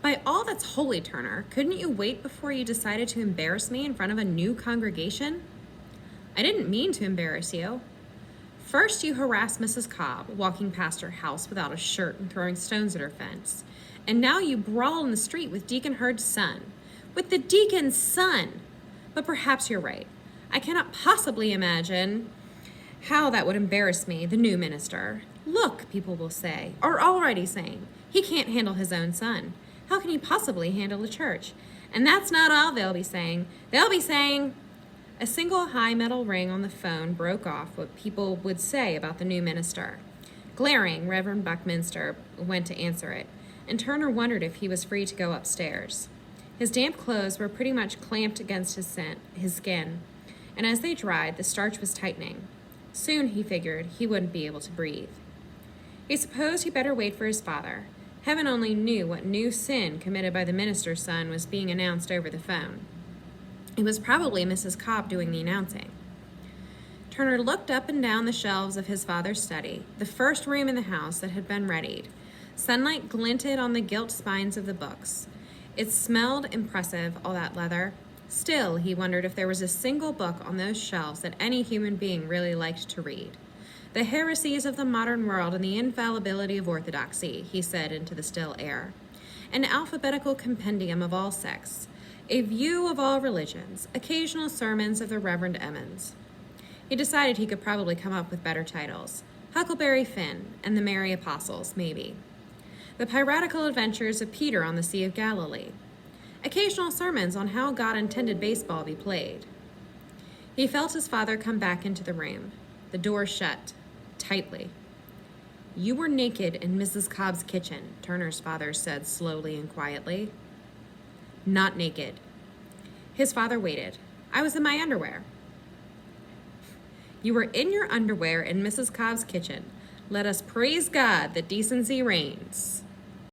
By all that's holy, Turner, couldn't you wait before you decided to embarrass me in front of a new congregation? I didn't mean to embarrass you. First, you harassed Mrs. Cobb, walking past her house without a shirt and throwing stones at her fence. And now you brawl in the street with Deacon Hurd's son. With the deacon's son! But perhaps you're right. I cannot possibly imagine how that would embarrass me, the new minister. Look, people will say, are already saying, he can't handle his own son. How can he possibly handle a church? And that's not all they'll be saying. They'll be saying... A single high metal ring on the phone broke off what people would say about the new minister. Glaring, Reverend Buckminster went to answer it, and Turner wondered if he was free to go upstairs. His damp clothes were pretty much clamped against his skin, and as they dried, the starch was tightening. Soon, he figured, he wouldn't be able to breathe. He supposed he'd better wait for his father. Heaven only knew what new sin committed by the minister's son was being announced over the phone. It was probably Mrs. Cobb doing the announcing. Turner looked up and down the shelves of his father's study, the first room in the house that had been readied. Sunlight glinted on the gilt spines of the books. It smelled impressive, all that leather. Still, he wondered if there was a single book on those shelves that any human being really liked to read. The heresies of the modern world and the infallibility of orthodoxy, he said into the still air. An alphabetical compendium of all sects. A view of all religions, occasional sermons of the Reverend Emmons. He decided he could probably come up with better titles. Huckleberry Finn and the Merry Apostles, maybe. The piratical adventures of Peter on the Sea of Galilee. Occasional sermons on how God intended baseball be played. He felt his father come back into the room. The door shut, tightly. You were naked in Mrs. Cobb's kitchen, Turner's father said slowly and quietly. Not naked. His father waited. I was in my underwear. You were in your underwear in Mrs. Cobb's kitchen. Let us praise God that decency reigns.